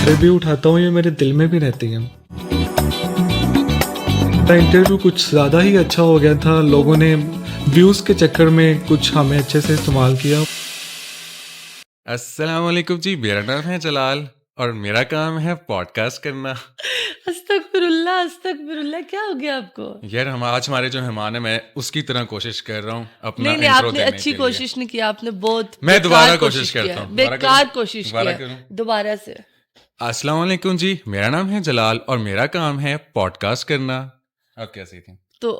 नखरे भी उठाता हूँ, ये मेरे दिल में भी रहती हैं। इंटरव्यू कुछ ज़्यादा ही अच्छा हो गया था, लोगों ने व्यूज़ के चक्कर में कुछ हमें अच्छे से इस्तेमाल किया। अस्सलाम वालेकुम जी, मेरा नाम है जलाल और मेरा काम है पॉडकास्ट करना। अस्तगफिरुल्लाह अस्तगफिरुल्लाह, क्या हो गया आपको? यार आज हमारे जो मेहमान है, मैं उसकी तरह कोशिश कर रहा हूँ अपना नहीं इंट्रो आपने देने अच्छी के लिए। कोशिश नहीं की, आपने बहुत मैं बेकार दोबारा कोशिश कोशिश करता किया, हूँ। दोबारा बेकार करूँ? कोशिश दोबारा किया। करूँ? दोबारा से। अस्सलाम वालेकुम जी, मेरा नाम है जलाल और मेरा काम है पॉडकास्ट करना। अब कैसी थी? तो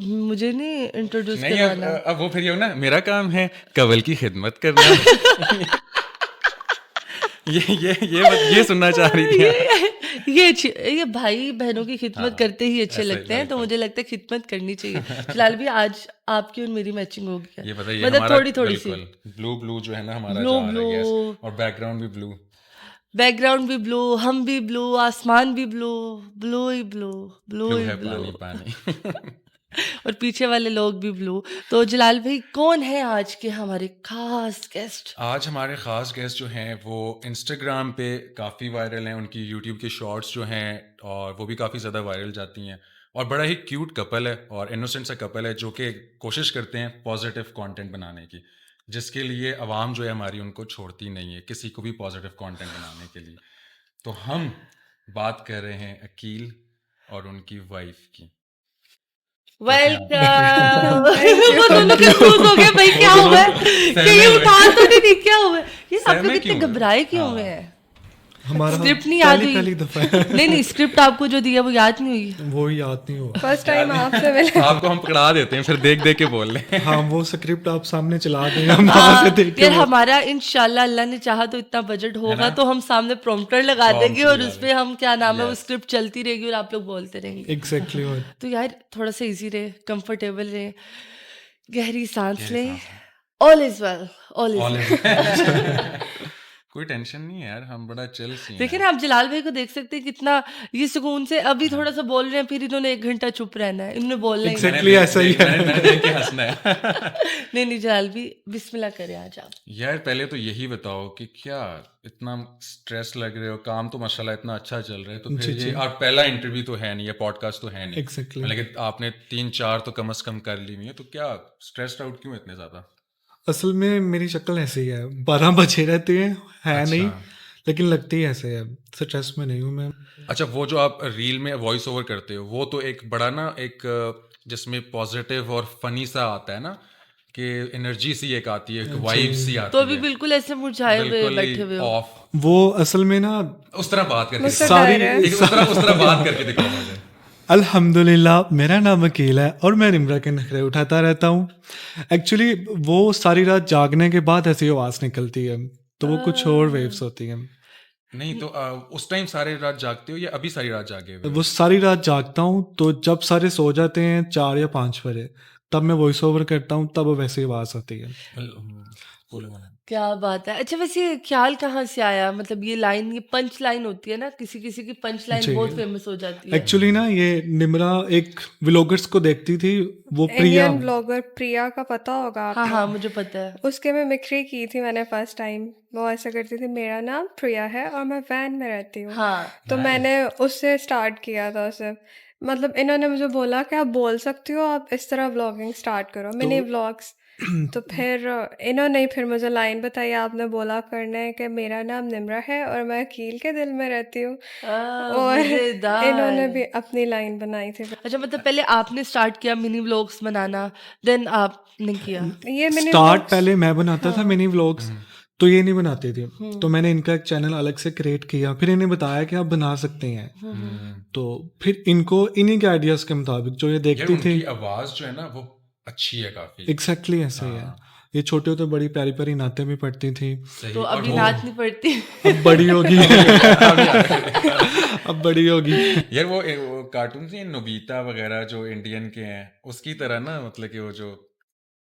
मुझे नहीं इंट्रोड्यूस नहीं, करवाना। अब वो फिर ये हो ना, मेरा काम है कवल की खिदमत करना। ये सुनना चाह रही थी आप? ये भाई बहनों की खिदमत हाँ, करते ही अच्छे ऐसा ही लगते हैं, तो बिल्कुल। मुझे लगता है खिदमत करनी चाहिए। फिलहाल भी आज आपकी और मेरी मैचिंग हो गई ये है, बताइए, मतलब हमारा थोड़ी थोड़ी सी। बिल्कुल ब्लू जो है ना, हमारा ब्लू जा रहा ब्लू, है गैस, और बैकग्राउंड भी ब्लू। बैकग्राउंड भी ब्लू, हम भी ब्लू, आसमान भी ब्लू, ब्लू ही ब्लू, ब्लू ब्लू ही है ब्लू। पानी। और पीछे वाले लोग भी ब्लू। तो जलाल भाई, कौन है आज के हमारे खास गेस्ट? आज हमारे ख़ास गेस्ट जो हैं वो इंस्टाग्राम पे काफ़ी वायरल हैं, उनकी यूट्यूब की शॉर्ट्स जो हैं और वो भी काफ़ी ज़्यादा वायरल जाती हैं, और बड़ा ही क्यूट कपल है और इनोसेंट सा कपल है जो कि कोशिश करते हैं पॉजिटिव कंटेंट बनाने की, जिसके लिए आवाम जो है हमारी उनको छोड़ती नहीं है किसी को भी पॉजिटिव कंटेंट बनाने के लिए। तो हम बात कर रहे हैं अकील और उनकी वाइफ की। वेलकम। Thank you. वो दोनों Thank you. कंफ्यूज हो गए, भाई क्या वो हुआ है? दोनों कि सहमे ये हुए। उठा तो नहीं, क्या हुआ है? ये आप सहमे लोग क्यों इतने हुए? घबराए क्यों हाँ। हुए हैं? हमारा स्क्रिप्ट नहीं याद हुई? पहली दफ़ा है। नहीं, स्क्रिप्ट आपको जो दिया वो याद नहीं हुई? वो याद नहीं हुआ। फर्स्ट टाइम आपसे मिले। आपको हम पकड़ा देते हैं, फिर देख देख के बोल रहे हैं। हाँ, वो स्क्रिप्ट आप सामने चला दें, हम वहाँ से देख के यार वो- हमारा इंशाल्लाह अल्लाह ने चाहा तो इतना बजट होगा ना? तो हम सामने प्रॉम्प्टर लगा Prompt देंगे और लगा उस पे हम क्या नाम है वो Yes. स्क्रिप्ट चलती रहेगी और आप लोग बोलते रहेंगे। एग्जैक्टली। और तो यार थोड़ा सा इजी रहे, कंफर्टेबल रहे, गहरी सांस गहरी लें। सांस all is well, all All is is- well. कोई टेंशन नहीं है यार, हम बड़ा चिल सीन देखिए है। ना, आप जलाल भाई को देख सकते हैं कितना ये सुकून से अभी थोड़ा सा बोल रहे हैं, फिर इन्होंने 1 घंटा चुप रहना है, इन्होंने बोलना ही नहीं। Exactly ऐसा ही है। मैंने देख के हंसना है। नहीं नहीं जलाल भी, बिस्मिल्लाह करें आज आप। यार पहले तो यही बताओ कि क्या इतना स्ट्रेस लग रहे हो, काम तो माशाल्लाह इतना अच्छा चल रहा है, तो फिर जी, ये जी। और पहला इंटरव्यू तो है नहीं, ये पॉडकास्ट तो है नहीं, Exactly. लेकिन आपने 3-4 तो कम से कम कर ली हुई है, तो क्या स्ट्रेस्ड आउट क्यों इतने ज्यादा? असल में मेरी शक्ल ऐसे ही है, 12 बजे रहते हैं, है अच्छा। नहीं, लेकिन लगती है ऐसे है। स्ट्रेस में नहीं हूँ मैं। अच्छा, वो जो आप रील में वॉइस ओवर करते हो, वो तो एक बड़ा ना एक जिसमें पॉजिटिव और फनी सा आता है ना, कि एनर्जी सी एक आती है, एक वाइब सी आती तो अभी है, बिल्कुल ऐसे मुरझाए हुए बिल्कुल बैठे हुए हो। ऑफ। वो असल में ना उस तरह बात करके मुझसे दिखाओ। डर है। उस तरह बात करके दिखाओ मुझे। अल्हम्दुलिल्लाह, मेरा नाम अकील है और मैं निम्रा के नखरे उठाता रहता हूँ। एक्चुअली वो सारी रात जागने के बाद ऐसी आवाज़ निकलती है, तो वो कुछ और वेव्स होती हैं। नहीं तो उस टाइम सारी रात जागते हो या अभी सारी रात जागे हुए हो? वो सारी रात जागता हूँ, तो जब सारे सो जाते हैं 4 या 5 बजे, तब मैं वॉइस ओवर करता हूँ, तब वैसी आवाज़ आती है। बोलो। क्या बात है। अच्छा वैसे ये ख्याल कहाँ से आया, मतलब ये लाइन, ये पंच लाइन होती है ना, किसी किसी की पंच लाइन जी। बहुत फेमस हो जाती है। एक्चुअली ना ये निम्रा एक व्लॉगर्स को देखती थी, वो प्रिया। इंडियन ब्लॉगर प्रिया का पता होगा हाँ आपको? हाँ मुझे पता है। उसके में मिक्री की थी मैंने फर्स्ट टाइम। वो ऐसा करती थी, मेरा नाम प्रिया है और मैं वैन में रहती हूँ। हाँ तो मैंने उससे स्टार्ट किया था उसे। मतलब इन्होंने मुझे बोला कि आप बोल सकती हो, आप इस तरह व्लॉगिंग स्टार्ट करो, मिनी व्लॉग्स। तो फिर इन्होंने ही फिर मुझे लाइन बताई, आपने बोला करने कि मेरा नाम निम्रा है और मैं अकील के दिल में रहती हूँ। और मजेदार। इन्होंने भी अपनी लाइन बनाई थी। अच्छा मतलब पहले आपने स्टार्ट किया मिनी व्लॉग्स बनाना, देन आपने किया। ये मिनी स्टार्ट व्लॉग्स पहले मैं बनाता था मिनी व्लॉग्स, तो ये नहीं बनाते थे, तो मैंने इनका एक चैनल अलग से क्रिएट किया, फिर इन्हें बताया कि आप बना सकते हैं। तो फिर इनको इन्हीं के आइडियाज के मुताबिक जो ये यार देखती थी, उनकी आवाज जो है ना वो अच्छी है काफी। एग्जैक्टली ऐसे ही है। ये छोटे होते बड़ी प्यारी प्यारी नाते भी पढ़ती थी, सही। तो और अभी वो- नाच नहीं पड़ती। अब बड़ी होगी। अब बड़ी होगी। यार वो कार्टून से नोबिता वगैरह जो इंडियन के हैं उसकी तरह ना, मतलब कि वो जो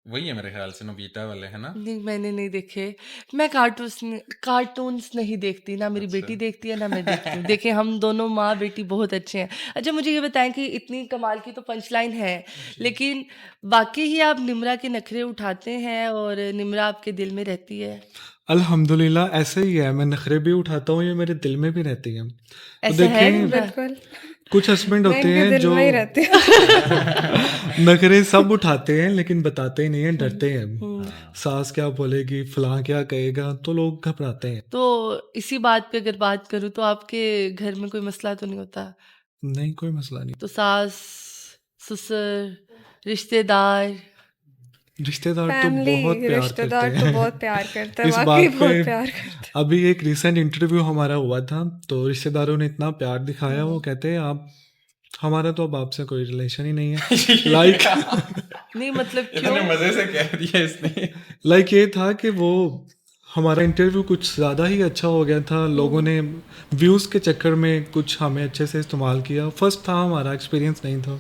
वही है मेरे ख्याल से, नोबिता वाले है ना। नहीं मैंने नहीं देखे। मैं कार्टून्स नहीं देखती, ना मेरी बेटी देखती है ना मैं देखती हूँ। देखें हम दोनों माँ बेटी बहुत अच्छे हैं। अच्छा मुझे ये बताएं कि इतनी कमाल की तो पंच लाइन है, लेकिन बाकी ही आप निम्रा के नखरे उठाते हैं और निम्रा आपके दिल में रहती है। अल्हम्दुलिल्लाह ऐसे ही है, मैं नखरे भी उठाता हूँ, ये मेरे दिल में भी रहती हैं। तो ऐसा है देखें, इमरान? बिल्कुल, कुछ हस्बैंड मैं होते इनके हैं दिल जो में ही रहती हूँ। नखरे सब उठाते हैं लेकिन बताते ही नहीं हैं, डरते हैं। हम्म। सास क्या बोलेगी, फलां क्या कहेगा, तो लोग घबराते हैं। तो इसी बात पे अगर बात करूँ तो आपके घर में कोई मसला तो नहीं होता? नहीं, कोई मसला नहीं। तो सास, ससुर, रिश्तेदार, रिश्तेदार तो बहुत फैमिली, प्यार करते रिश्तेदार तो हैं। बहुत प्यार करते हैं, इस वाक़ई बात पे बहुत प्यार करते हैं। अभी एक रीसेंट इंटरव्यू हमारा हुआ था, तो रिश्तेदारों ने इतना प्यार दिखाया, वो कहते हैं आप हमारा तो अब आपसे कोई रिलेशन ही नहीं है। लाइक नहीं मतलब इतने क्यों? मजे से कह दिया इसने। लाइक ये था कि वो हमारा इंटरव्यू कुछ ज़्यादा ही अच्छा हो गया था, लोगों ने व्यूज़ के चक्कर में कुछ हमें अच्छे से इस्तेमाल किया। फर्स्ट था, हमारा एक्सपीरियंस नहीं था,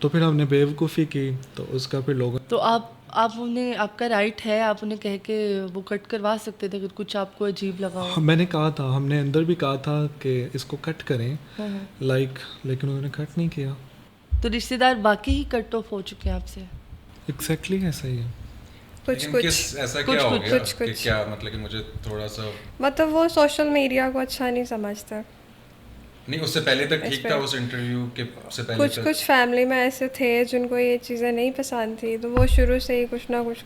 तो फिर हमने बेवकूफ़ी की, तो उसका फिर लोगों तो आप उन्हें, आपका राइट है, आप उन्हें कह के वो कट करवा सकते थे अगर कुछ आपको अजीब लगा हो। मैंने कहा था, हमने अंदर भी कहा था कि इसको कट करें, हाँ। लाइक, लेकिन उन्होंने कट नहीं किया। तो रिश्तेदार बाकी ही कट ऑफ हो चुके हैं आपसे? एग्जैक्टली ऐसा ही है। कुछ लेकिन कुछ किस ऐसा कुछ- क्या हो कुछ- गया कुछ- कि कुछ। क्या मतलब कि मुझे थोड़ा सा मतलब वो सोशल मीडिया को अच्छा नहीं समझते। नहीं, उससे पहले तक इस ठीक पे था, उस इंटरव्यू के से पहले कुछ तक कुछ फैमिली में ऐसे थे जिनको ये चीज़ें नहीं पसंद थी, तो वो शुरू से ही कुछ ना कुछ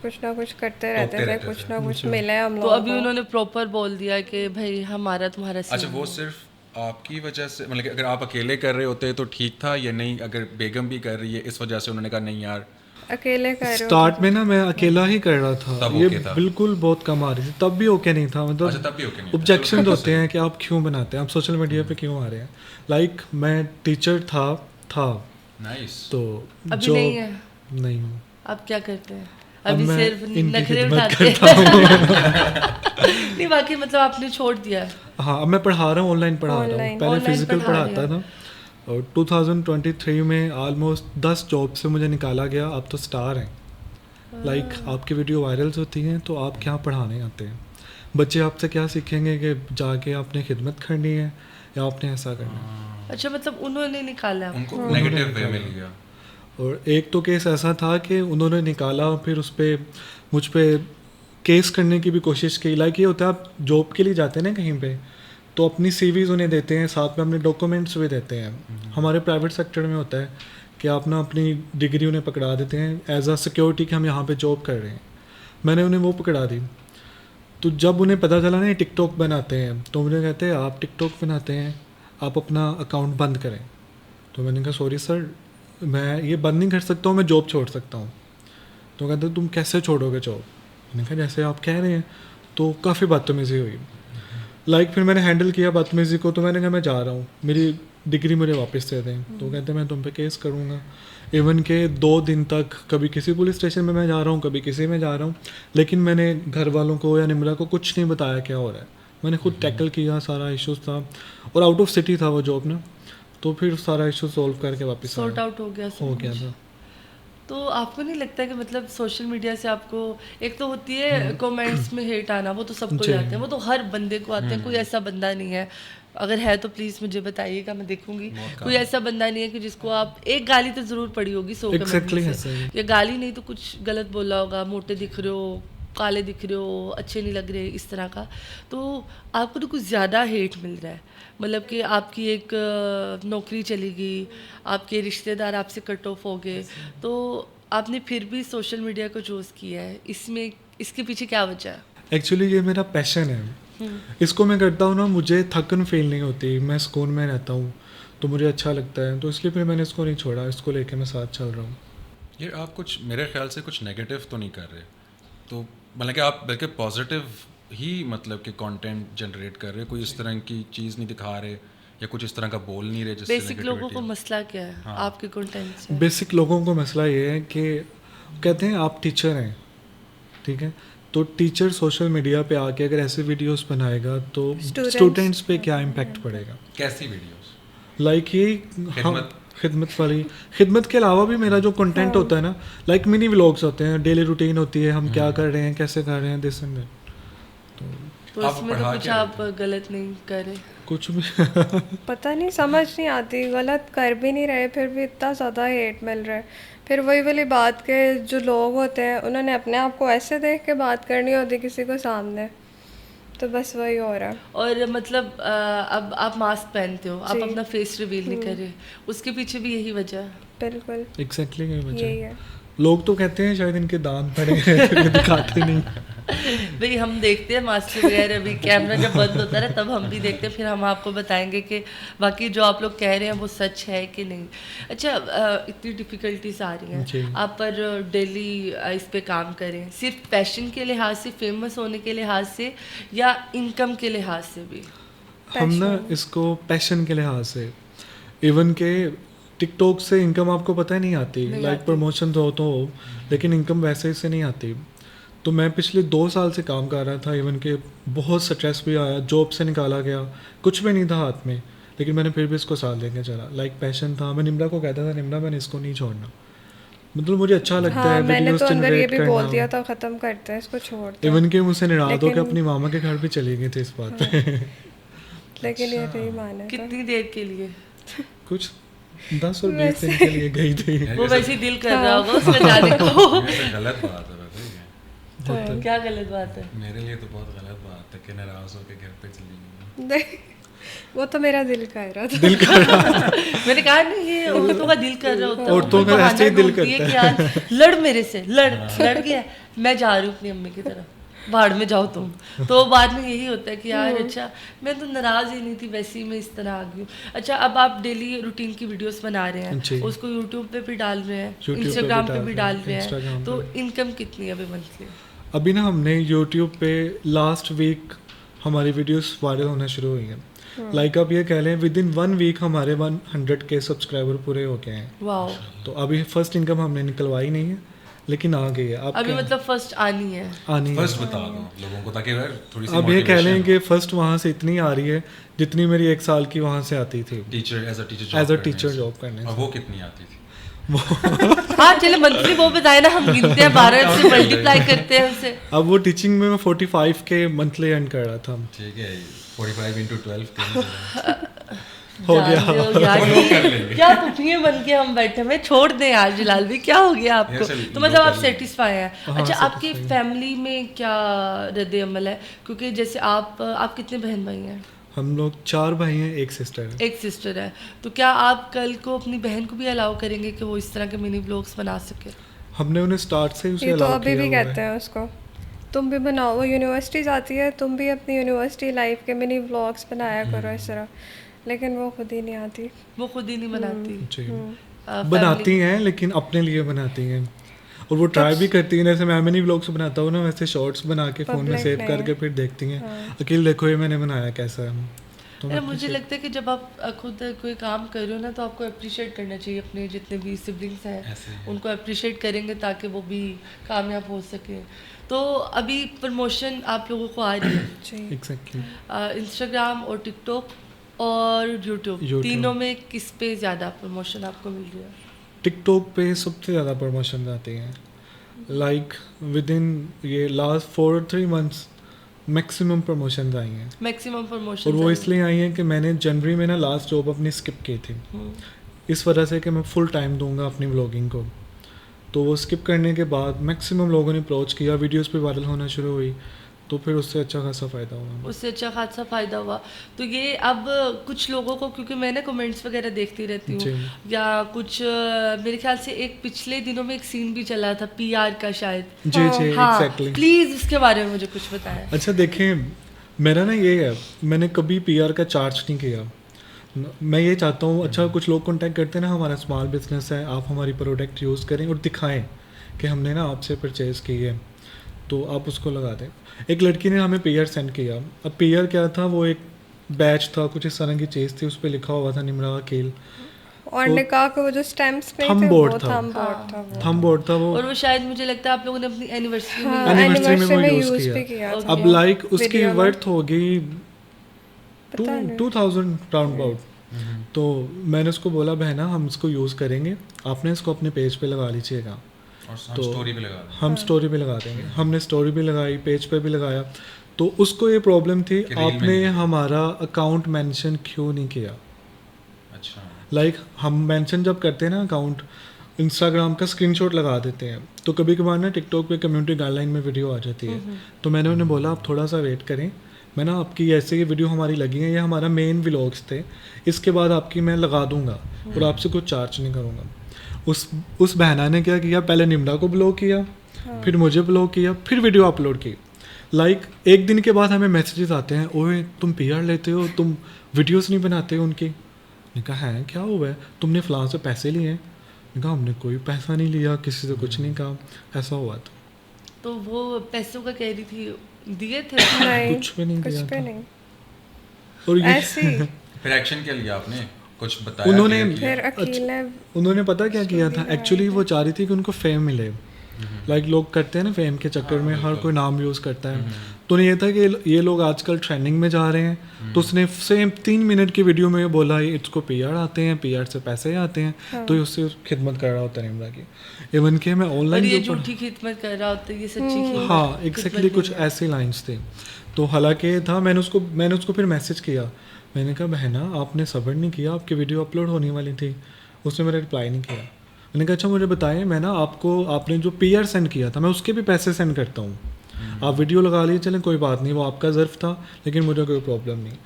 करते रहते टोकते थे, रहते कुछ थे। ना कुछ अच्छा। मिले हम तो लोगों अभी को। उन्होंने प्रॉपर बोल दिया कि भाई हमारा तुम्हारा अच्छा, सीन वो है। सिर्फ आपकी वजह से, मतलब कि अगर आप अकेले कर रहे होते तो ठीक था या नहीं, अगर बेगम भी कर रही है इस वजह से उन्होंने कहा नहीं यार, अकेले कर रहे हो स्टार्ट में ना मैं अकेला ही कर रहा था, तब ये ओके था। बिल्कुल बहुत कम आ रही थी, तब भी ओके नहीं था। अच्छा मतलब तब भी ओके नहीं था, ऑब्जेक्शन चलो, होते हैं कि आप क्यों बनाते हैं, आप सोशल मीडिया पे क्यों आ रहे हैं। लाइक मैं टीचर था नाइस। तो अभी जो नहीं है? नहीं हूँ, आप क्या करते हैं? अब अभी मैं सिर्फ इनकी नखरे खिदमत उठाते करता हैं। नहीं बाकी मतलब आपने छोड़ दिया है। हाँ, अब मैं पढ़ा रहा हूँ, ऑनलाइन पढ़ा रहा हूँ। ऑनलाइन पहले ऑनलाइन फिजिकल पढ़ा रहे पढ़ाता था, और 2023 में ऑलमोस्ट 10 जॉब से मुझे निकाला गया। आप तो स्टार हैं, लाइक आपकी वीडियो वायरल्स होती हैं तो आप क्या पढ़ाने आते हैं? बच्चे आपसे क्या सीखेंगे कि जाके आपने खिदमत करनी है या आपने ऐसा करना है? अच्छा मतलब उन्होंने निकाला आपको? उनको नेगेटिव वे में लिया। और एक तो केस ऐसा था कि उन्होंने निकाला, फिर उस पर मुझ पे केस करने की भी कोशिश की। लाइक ये होता है, आप जॉब के लिए जाते हैं ना कहीं पे, तो अपनी सीवीज उन्हें देते हैं, साथ में अपने डॉक्यूमेंट्स भी देते हैं। हमारे प्राइवेट सेक्टर में होता है कि आप ना अपनी डिग्री उन्हें पकड़ा देते हैं एज अ सिक्योरिटी कि हम यहाँ पे जॉब कर रहे हैं। मैंने उन्हें वो पकड़ा दी। तो जब उन्हें पता चला ना ये टिकटॉक बनाते हैं, तो मुझे कहते हैं आप टिकटॉक बनाते हैं, आप अपना अकाउंट बंद करें। तो मैंने कहा सॉरी सर, मैं ये बंद नहीं कर सकता हूँ, मैं जॉब छोड़ सकता हूँ। तो कहते तुम कैसे छोड़ोगे जॉब? मैंने कहा जैसे आप कह रहे हैं। तो काफ़ी बदतमीज़ी हुई। लाइक फिर मैंने हैंडल किया बदतमीज़ी को, तो मैंने कहा मैं जा रहा हूँ, मेरी डिग्री मुझे वापस दे दें। तो कहते मैं तुम पे केस करूँगा। इवन के 2 दिन तक कभी किसी पुलिस स्टेशन में मैं जा रहा हूँ, कभी किसी में जा रहा हूँ, लेकिन मैंने घर वालों को या निम्रा को कुछ नहीं बताया क्या हो रहा है। मैंने खुद टैकल किया, सारा इश्यूज था, और आउट ऑफ सिटी था वो जॉब ना, तो फिर सारा इशू सॉल्व करके वापस सॉर्ट आया। आउट हो गया सब हो कुछ? गया था। तो आपको नहीं लगता कि मतलब सोशल मीडिया से आपको, एक तो होती है कमेंट्स में हेट आना, वो तो सबको जी। आते हैं, वो तो हर बंदे को आते हैं, कोई ऐसा बंदा नहीं है, अगर है तो प्लीज़ मुझे बताइएगा, मैं देखूंगी। कोई ऐसा बंदा नहीं है कि जिसको आप, एक गाली तो ज़रूर पड़ी होगी 100 कमेंट Exactly में ऐसा ही। से, या गाली नहीं तो कुछ गलत बोला होगा, मोटे दिख रहे हो, काले दिख रहे हो, अच्छे नहीं लग रहे, इस तरह का। तो आपको तो कुछ ज़्यादा हेट मिल रहा है, मतलब कि आपकी एक नौकरी चली गई, आपके रिश्तेदार आपसे कट ऑफ हो गए, तो आपने फिर भी सोशल मीडिया को चूज़ किया है, इसमें इसके पीछे क्या वजह है? एक्चुअली ये मेरा पैशन है, इसको मैं करता हूँ ना, मुझे थकन फील नहीं होती, मैं सुकून में रहता हूँ, तो मुझे अच्छा लगता है, तो इसलिए फिर मैंने इसको नहीं छोड़ा, इसको लेके मैं साथ चल रहा हूँ। ये आप कुछ, मेरे ख्याल से कुछ नेगेटिव तो नहीं कर रहे, तो मतलब कि आप बल्कि पॉजिटिव ही मतलब कि कंटेंट जनरेट कर रहे हो, कोई इस तरह की चीज़ नहीं दिखा रहे या कुछ इस तरह का बोल नहीं रहे जिससे बेसिक लोगों को नेगेटिविटी। मसला क्या है हाँ। आपके कंटेंट से? बेसिक लोगों को मसला ये है कि कहते हैं आप टीचर हैं, ठीक है, तो टीचर सोशल मीडिया पे आके अगर ऐसे वीडियोस बनाएगा तो स्टूडेंट्स पे क्या इम्पैक्ट पड़ेगा? कैसी वीडियोस? लाइक ये खिदमत? खिदमत वाली, खिदमत के अलावा भी मेरा जो कंटेंट होता है ना, लाइक मिनी व्लॉग्स होते हैं, डेली रूटीन होती है, हम क्या कर रहे हैं, कैसे कर रहे हैं, दिस एंड दैट। तो आप इसमें तो पढ़ा कुछ क्या आप गलत नहीं कर रहे? कुछ भी पता नहीं, समझ नहीं आती, गलत कर भी नहीं रहे, फिर भी इतना ज़्यादा हेट मिल रहा है। फिर वही वाली बात के जो लोग होते हैं उन्होंने अपने आप को ऐसे देख के बात करनी होती किसी को सामने, तो बस वही हो रहा है। और मतलब अब आप मास्क पहनते हो, आप जी। अपना फेस रिवील नहीं कर रहे, उसके पीछे भी यही वजह है। बिल्कुल एग्जैक्टली यही वजह यही है। है। लोग तो कहते हैं शायद इनके दांत पड़े हैं फिर ये दिखाते नहीं। भाई हम देखते हैं मास्क के बगैर, अभी कैमरा जब बंद होता है तब हम भी देखते हैं, फिर हम आपको बताएंगे कि बाकी जो आप लोग कह रहे हैं वो सच है कि नहीं। अच्छा, इतनी डिफ़िकल्टीज आ रही जी। हैं, आप पर डेली इस पे काम करें, सिर्फ पैशन के लिहाज से, फेमस होने के लिहाज से, या इनकम के लिहाज से भी? हम ना Passion। इसको पैशन के लिहाज से, इवन के टिकटॉक से इनकम आपको पता है नहीं आती, नहीं लाइक आती। प्रमोशन तो लेकिन इनकम वैसे से नहीं आती। तो मैं पिछले 2 साल से काम कर रहा था, इवन के बहुत स्ट्रेस भी आया, जॉब से निकाला गया, कुछ भी नहीं था हाथ में, लेकिन मैंने फिर भी इसको साथ लेके चला। लाइक पैशन था, मैं निम्रा को कहता था निम्रा मैंने इसको नहीं छोड़ना, मतलब मुझे अच्छा लगता हाँ, है मैंने वीडियोस तो अंदर ये जनरेट भी बोल दिया करना। था ख़त्म करते हैं इसको, छोड़ते हैं। इवन के मुझसे नाराज होकर लेकिन- अपनी मामा के घर भी चली गई थी इस बात पे। लेकिन ये नहीं माना था। कितनी देर के लिए? कुछ 10 और 20 दिन के लिए गई थी। वो वैसे ही दिल कर रहा होगा उसका जाने को। वैसे गलत बात है, पता है क्या? क्या गलत बात है? मेरे लिए तो बहुत गलत बात है कि नाराज होकर घर पे चली गई। नहीं, वो तो मेरा दिल कह रहा था। दिल कर रहा मैंने कहा नहीं, ये औरतों का दिल कर रहा होता है, औरतों वो कोई का ऐसे ही बहाना दिल ढूंढती है करता कि यार लड़ मेरे से, लड़ गया, मैं जा रही हूँ अपनी अम्मी की तरफ, भाड़ में जाओ तुम। तो बाद में यही होता है कि यार अच्छा मैं तो नाराज ही नहीं थी, वैसे ही मैं इस तरह आ गई हूँ। अच्छा, अब आप डेली रूटीन की वीडियोस बना रहे जी। हैं, उसको यूट्यूब पे भी डाल रहे हैं, YouTube पे भी इंस्टाग्राम पे डाल भी रहे डाल हैं, रहे हैं, Instagram तो पे। इनकम कितनी है अभी मंथली? अभी ना हमने यूट्यूब पे लास्ट वीक हमारी वीडियोस वायरल होना शुरू हुई हैं। लाइक आप ये कह लें विद इन 1 वीक हमारे 100K सब्सक्राइबर पूरे हो गए हैं। वाओ, तो अभी फर्स्ट इनकम हमने निकलवाई नहीं है, लेकिन आ गई है। अब अभी क्या- मतलब फर्स्ट आनी है। आनी है। फर्स्ट बता दो लोगों को ताकि यार थोड़ी सी अब ये कह लें motivation कि फर्स्ट वहाँ से इतनी आ रही है जितनी मेरी 1 साल की वहाँ से आती थी, teacher as a teacher job करने से। और वो कितनी आती थी? हाँ चले, मंथली वो बताए ना, हम गिनते हैं 12 से मल्टीप्लाई करते हैं उसे। अब वो टीचिंग में मैं 45K मंथली अर्न कर रहा था। ठीक है, 45 into 12 कितनी हो गया। जानते हो यार, वो लोग कर लेंगे। क्या पुफिए बन के हम बैठे हैं, चोड़ दें यार जलाल भी, क्या हो गया आपको? ऐसे तो लोग मतलब कर आप लेंगे। सेटिस्फाई हैं? हाँ, अच्छा, आपकी satisfied। फैमिली में क्या रद्द अमल है? क्योंकि जैसे आप कितने बहन भाई हैं? हम लोग 4 भाई हैं, 1 सिस्टर है। एक सिस्टर है, तो क्या आप कल को अपनी बहन को भी अलाउ करेंगे कि वो इस तरह के मिनी ब्लॉग्स बना सके? हमने उन्हें स्टार्ट से उसे ये तो allow अभी किया भी हुआ है। कहते हैं उसको, तुम भी बनाओ, वो यूनिवर्सिटी जाती है, तुम भी अपनी यूनिवर्सिटी लाइफ के मिनी व्लॉग्स बनाया करो इस तरह, लेकिन वो खुद ही नहीं आती। वो खुद ही नहीं बनाती। जी। family- बनाती हैं लेकिन अपने लिए बनाती हैं, और वो ट्राई भी करती हैं। जैसे मैं मिनी व्लॉग्स बनाता हूँ ना, वैसे शॉर्ट्स बना के फ़ोन में Public सेव नहीं। करके फिर देखती हैं, अकेले देखो ये मैंने बनाया कैसा है। तो अरे मैं मुझे लगता है कि जब आप खुद कोई काम कर रहे हो ना, तो आपको अप्रिशिएट करना चाहिए। अपने जितने भी सिबलिंग्स हैं ऐसे है। उनको अप्रिशिएट करेंगे ताकि वो भी कामयाब हो सके। तो अभी प्रमोशन आप लोगों को आ रही है जी। एग्जैक्टली। इंस्टाग्राम और टिकटॉक और यूट्यूब, YouTube। तीनों में किस पे ज़्यादा प्रमोशन आपको मिल रही है? टिकटॉक पे सबसे ज़्यादा प्रमोशन आती हैं। लाइक विद इन ये लास्ट 4-3 मंथ्स मैक्सिमम प्रमोशन आई हैं, मैक्सिमम प्रमोशन। और वो इसलिए आई हैं कि मैंने जनवरी में ना लास्ट जॉब अपनी स्किप की थी, इस वजह से कि मैं फुल टाइम दूंगा अपनी व्लॉगिंग को। तो वो स्किप करने के बाद मैक्सिमम लोगों ने अप्रोच किया, वीडियोस पे वायरल होना शुरू हुई, तो फिर उससे अच्छा खासा फ़ायदा हुआ। उससे अच्छा खासा फ़ायदा हुआ। तो ये अब कुछ लोगों को, क्योंकि मैं ना कमेंट्स वगैरह देखती रहती हूँ, जी। या कुछ मेरे ख्याल से एक पिछले दिनों में एक सीन भी चला था PR का शायद। जी जी हाँ, एग्जैक्टली। प्लीज़ उसके बारे में मुझे कुछ बताएं। अच्छा देखें, मेरा ना ये है, मैंने कभी PR का चार्ज नहीं किया। मैं ये चाहता हूँ, अच्छा कुछ लोग कांटेक्ट करते हैं ना, हमारा स्मॉल बिजनेस है, आप हमारी प्रोडक्ट यूज़ करें और दिखाएं कि हमने ना आपसे परचेज़ की है, तो आप उसको लगा दें। एक लड़की ने हमें PR सेंड किया। अब PR क्या था, वो एक बैच था, कुछ इस तरह की चीज़ थी, उस पर लिखा हुआ था निम्रा अकील, और निकाह के वो जो स्टैम्प्स नहीं थंब थे, बोर्ड वो था। थंब बोर्ड था वो। थंब बोर्ड था वो। और वो शायद मुझे लगता है आप लोगों ने अपनी एनिवर्सरी में हाँ, Anniversary में वो anniversary use use किया। भी किया था। अब लाइक उसकी वीडियो में। वर्थ होगी पता नहीं। 2000 राउंड अबाउट। तो मैंने उसको बोला बहना हम इसको यूज़ करेंगे, आपने इसको अपने पेज पे लगा लीजिएगा। और हम तो स्टोरी पे लगा दें। हम स्टोरी पे लगा देंगे। हमने स्टोरी भी लगाई, पेज पे भी लगाया। तो उसको ये प्रॉब्लम थी, कि रील में आपने नहीं। हमारा अकाउंट मेंशन क्यों नहीं किया। अच्छा, लाइक हम मेंशन जब करते हैं ना अकाउंट, इंस्टाग्राम का स्क्रीनशॉट लगा देते हैं, तो कभी कभार ना टिकटॉक पे कम्युनिटी गाइडलाइन में वीडियो आ जाती है। तो मैंने उन्हें बोला आप थोड़ा सा वेट करें, मैं ना आपकी ऐसे ये वीडियो हमारी लगी है, ये हमारा मेन व्लॉग्स थे, इसके बाद आपकी मैं लगा दूंगा और आपसे कुछ चार्ज नहीं करूँगा। उस बहना ने क्या किया, पहले निम्रा को ब्लॉक किया, फिर मुझे ब्लॉक किया, फिर वीडियो अपलोड की। लाइक एक दिन के बाद हमें मैसेजेस आते हैं, ओए तुम पीआर लेते हो, तुम वीडियोस नहीं बनाते हो उनकी। मैंने कहा है क्या हुआ है, तुमने फलां से पैसे लिए हैं? मैंने कहा हमने कोई पैसा नहीं लिया, किसी से कुछ नहीं कहा, ऐसा हुआ था। तो वो पैसों का कह रही थी, दिए थे? नहीं, कुछ भी नहीं कुछ दिया भी था। नहीं, और ये ऐसे ही। फिर एक्शन क्या लिया आपने, कुछ बताया? उन्होंने clear किया? फिर अकील ने उन्होंने पता क्या किया था, स्टोरी एक्चुअली वो चाह रही थी कि उनको फेम मिले। लाइक लोग करते हैं ना फेम के चक्कर में, हर कोई नाम यूज़ करता है। तो ये था कि ये लोग आजकल ट्रेंडिंग में जा रहे हैं, तो उसने सेम 3 मिनट की वीडियो में बोला इसको पीआर आते हैं, पीआर से पैसे आते हैं, तो ये उससे खिदमत कर रहा होता है निम्रा की। इवन के मैं और ऑनलाइन ये झूठी खिदमत कर रहा होता है, ये सच्ची खिदमत हाँ खिदमत एग्जैक्टली कुछ नहीं है। ऐसे लाइंस थे। तो हालांकि था, मैंने उसको फिर मैसेज किया, मैंने कहा बहना आपने सब्र नहीं किया, आपकी वीडियो अपलोड होने वाली थी। उसने मेरा रिप्लाई नहीं किया। मैंने कहा अच्छा मुझे बताएं, मैं ना आपने जो पीआर सेंड किया था मैं उसके भी पैसे सेंड करता हूँ, आप वीडियो लगा लिए चलें कोई बात नहीं, वो आपका ज़र्फ था, लेकिन मुझे कोई प्रॉब्लम नहीं।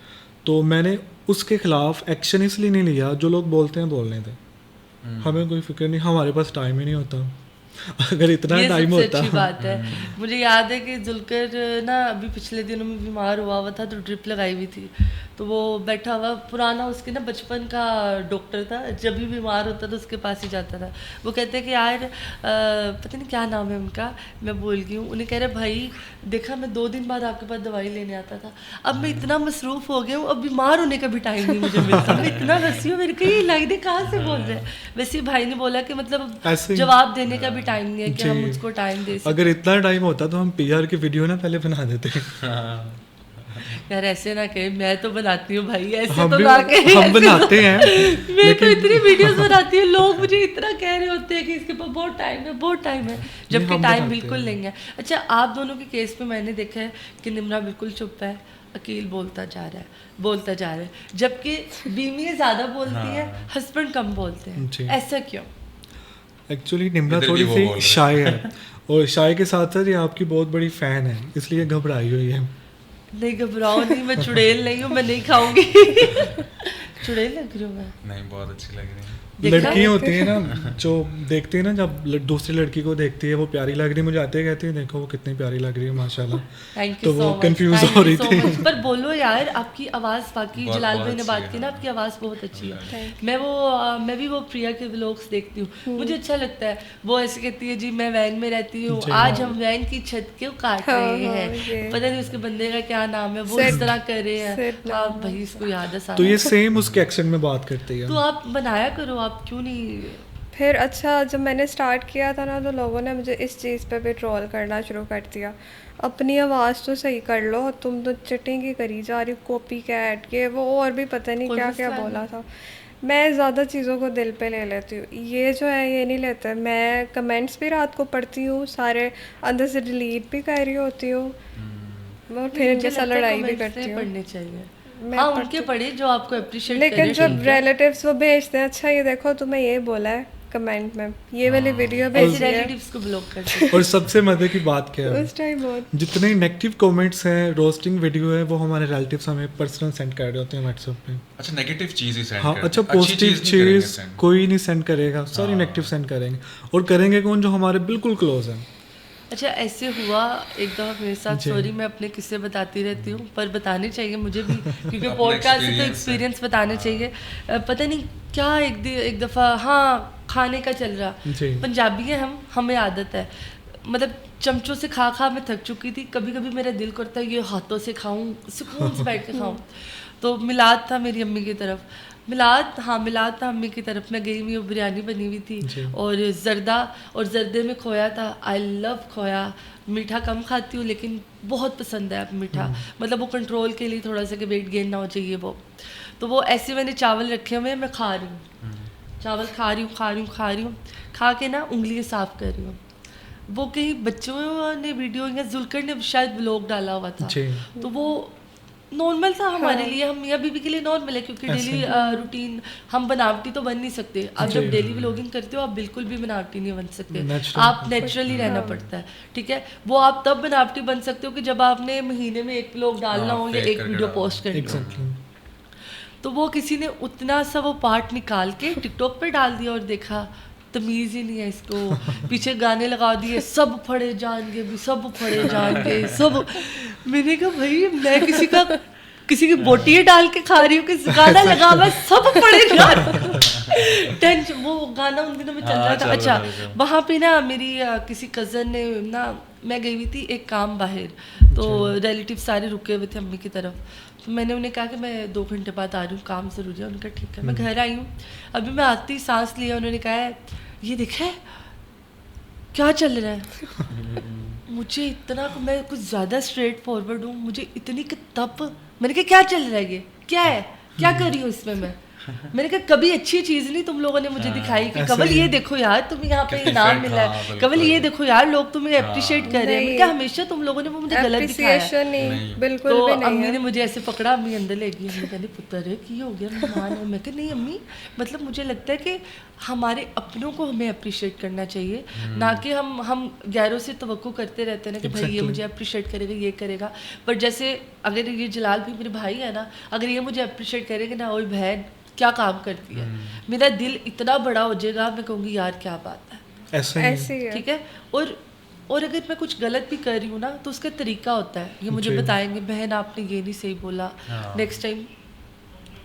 तो मैंने उसके खिलाफ एक्शन इसलिए नहीं लिया, जो लोग बोलते हैं बोलने थे, हमें कोई फिक्र नहीं, हमारे पास टाइम ही नहीं होता। अगर इतना ये टाइम सबसे होता अच्छी बात है। मुझे याद है कि जुलकर ना अभी पिछले दिनों में बीमार हुआ था, तो ड्रिप लगाई हुई थी, तो वो बैठा हुआ पुराना उसके ना बचपन का डॉक्टर था, जब भी बीमार होता था उसके पास ही जाता था। वो कहते हैं कि यार पता नहीं क्या नाम है उनका, मैं भूल गई हूँ। उन्हें कह रहे भाई देखा मैं 2 दिन बाद आपके पास दवाई लेने आता था, अब मैं इतना मसरूफ़ हो गया हूँ, अब बीमार होने का भी टाइम नहीं मुझे मिलता, मैं इतना हंसी हूँ, मेरे को ये लाइनें कहाँ से बोल रहे हैं। वैसे ही भाई ने बोला कि मतलब ऐसे ही- जवाब देने का भी टाइम नहीं है कि हम जी। उसको टाइम दे सकें। अगर इतना टाइम होता तो हम पीआर की वीडियो ना पहले बना देते। यार ऐसे ना कहे, मैं तो बनाती हूँ भाई, ऐसे हम तो भी ना कहे, हम ऐसे बनाते हैं, मैं तो इतनी वीडियोस बनाती हूँ, लोग मुझे इतना कह रहे होते हैं कि इसके पास बहुत टाइम है, बहुत टाइम है, जबकि हम टाइम बनाते बिल्कुल हैं। नहीं है। अच्छा आप दोनों के केस में मैंने देखा है कि निम्रा बिल्कुल चुप है, अकील बोलता जा रहा है, जबकि बीवी ज़्यादा बोलती है, हस्बैंड कम बोलते जी। हैं, ऐसा क्यों? एक्चुअली निम्रा इधर भी थोड़ी वो बोल सी रहे शाय है, और शाय के साथ साथ ये आपकी बहुत बड़ी फ़ैन है, इसलिए घबराई हुई है। नहीं घबराओ नहीं, मैं चुड़ैल नहीं हूँ, मैं नहीं खाऊंगी। चुड़ैल लग रही हूँ मैं, नहीं, बहुत अच्छी लग रही है। देखा? लड़कियां होती है ना जो देखती है ना, जब दूसरी लड़की को देखती है वो प्यारी लग रही है, मुझे आते कहती है देखो वो कितनी प्यारी लग रही है माशाल्लाह। थैंक तो यू वो सो मच, कंफ्यूज हो रही थी। पर बोलो यार आपकी आवाज़, बाकी बहुत- जलाल बहुत भाई ने अच्छी बात है, की ना, हाँ। आपकी आवाज़ बहुत अच्छी है। Thank मैं भी वो प्रिया के व्लॉग्स देखती हूँ, मुझे अच्छा लगता है। वो ऐसे कहती है जी मैं वैन में रहती हूँ, जी। आज हम वैन की छत क्यों काट हाँ, रहे हाँ, हैं, ये। पता नहीं उसके बंदे का क्या नाम है, वो सिड। इस तरह कर रहे हैं। सिड हाँ नाम है भाई इसको याद है तो सारा। ये सेम उसके एक्सेंट में बात करती तो है। आप बनाया करो, आप क्यों नहीं? फिर अच्छा जब मैंने स्टार्ट किया था ना, तो लोगों ने मुझे इस चीज़ पे भी ट्रोल करना शुरू कर दिया, अपनी आवाज़ तो सही कर लो, तुम तो चटिंग ही करी जा रही, कॉपी कैट ये वो, और भी पता नहीं कोई क्या क्या मसला बोला नहीं। था। मैं ज़्यादा चीज़ों को दिल पे ले लेती हूँ, ये जो है ये नहीं लेते। मैं कमेंट्स भी रात को पढ़ती हूँ, सारे अंदर से डिलीट भी कर रही होती हूँ, और फिर इनके साथ लड़ाई भी करती हूँ। पढ़ने चाहिए, मैं हाँ पढ़ती उनके पढ़े जो आपको अप्रिशिएट लेकिन करें, जब ठीक है। रिलेटिव्स वो भेजते हैं, अच्छा ये देखो तुम्हें ये बोला है कमेंट में, ये वाली वीडियो ऐसे भेजी है, रिलेटिव्स को ब्लॉक कर दो। और सबसे मजे की बात क्या है, उस टाइम बहुत जितने नेगेटिव कमेंट्स हैं, रोस्टिंग वीडियो है, वो हमारे रिलेटिव्स हमें पर्सनल सेंड कर रहे होते हैं व्हाट्सएप पे। अच्छा, नेगेटिव चीज ही सेंड हाँ करते अच्छा, हैं, अच्छी पॉजिटिव चीज नहीं करेंगे चीज़ send। कोई नहीं सेंड करेगा, सारी नेगेटिव सेंड करेंगे, और करेंगे कौन, जो हमारे बिल्कुल क्लोज हैं। अच्छा ऐसे हुआ एक दफ़ा मेरे साथ, जी। सॉरी मैं अपने किस्से बताती रहती हूँ, पर बताने चाहिए मुझे भी, क्योंकि अपना पॉडकास्ट से तो experience है। एक्सपीरियंस बताने चाहिए। पता नहीं क्या एक दफ़ा, हाँ खाने का चल रहा, जी। पंजाबी है हम, हमें आदत है, मतलब चमचों से खा खा मैं थक चुकी थी, कभी कभी मेरा दिल करता है ये हाथों से खाऊं, सुकून से बैठ के खाऊं। तो मिलाद था मेरी अम्मी की तरफ, मिलाद था अम्मी की तरफ, मैं गई हुई हूँ, बिरयानी बनी हुई जी। थी और जर्दा, और जर्दे में खोया था। आई लव खोया, मीठा कम खाती हूँ लेकिन बहुत पसंद है मीठा, मतलब वो कंट्रोल के लिए थोड़ा सा कि वेट गेन ना हो चाहिए वो। तो वो ऐसे मैंने चावल रखे हुए हैं, मैं खा रही हूँ, चावल खा रही हूँ, खा के ना उंगली साफ कर रही हूँ। वो कहीं बच्चों ने वीडियो या जुलकर ने शायद ब्लॉग डाला हुआ था, जी। तो वो नॉर्मल था हमारे लिए, हम मियाँ बीवी के लिए नॉर्मल है, क्योंकि डेली रूटीन हम बनावटी तो बन नहीं सकते। आप जब डेली व्लॉगिंग करते हो आप बिल्कुल भी बनावटी नहीं बन सकते, आप नेचुरली रहना पड़ता है, ठीक है। वो आप तब बनावटी बन सकते हो कि जब आपने महीने में एक व्लॉग डालना हो या एक वीडियो पोस्ट करनी हो। तो वो किसी ने उतना सा वो पार्ट निकाल के टिकटॉक पे डाल दिया और देखा तमीज़ ही नहीं है इसको, पीछे गाने लगा दिए, सब फड़े जाएंगे भी, सब फड़े जाएंगे सब। मैंने कहा भाई मैं किसी की बोटियाँ डाल के खा रही हूँ कि गाना लगा हुआ है, सब फड़े जा टेंशन। वो गाना उन दिनों में चल रहा था। अच्छा, वहाँ पे ना मेरी किसी कज़न ने ना, मैं गई हुई थी एक काम बाहर, तो रिलेटिव सारे रुके हुए थे अम्मी की तरफ, तो मैंने उन्हें कहा कि मैं 2 घंटे बाद आ रही हूँ, काम ज़रूरी है। उनका ठीक है। मैं घर आई हूँ, अभी मैं आती ही सांस लिया, उन्होंने कहा है ये देखे क्या चल रहा है। मुझे इतना, मैं कुछ ज़्यादा स्ट्रेट फॉरवर्ड हूँ, मुझे इतनी कि तब मैंने कहा क्या चल रहा है, ये क्या है, क्या कर रही हूँ इसमें मैंने कहा कभी अच्छी चीज़ नहीं तुम लोगों ने मुझे दिखाई कि कवल ये देखो यार तुम्हें यहाँ पे इनाम मिला है, कवल ये देखो यार लोग तुम्हें अप्रिशिएट कर रहे हैं। मैंने कहा हमेशा तुम लोगों ने वो मुझे गलत दिखाया नहीं, बिल्कुल तो भी नहीं अम्मी है। ने मुझे ऐसे पकड़ा, अम्मी अंदर ले गई, अम्मी कहती पुत्र है की हो गया मेहमान है। मैं कहा नहीं अम्मी, मतलब मुझे लगता है कि हमारे अपनों को हमें अप्रिशिएट करना चाहिए, ना कि हम गैरों से तवक्को करते रहते हैं ना कि भाई ये मुझे अप्रिशिएट करेगा, ये करेगा। पर जैसे अगर ये जलाल भी मेरे भाई है ना, अगर ये मुझे अप्रिशिएट करेगा ना, ओए बहन क्या काम करती है, मेरा दिल इतना बड़ा हो जाएगा, मैं कहूँगी यार क्या बात है, ऐसे ही है। ठीक है। और अगर मैं कुछ गलत भी कर रही हूँ ना, तो उसका तरीका होता है, ये मुझे बताएंगे बहन आपने ये नहीं सही बोला, नेक्स्ट टाइम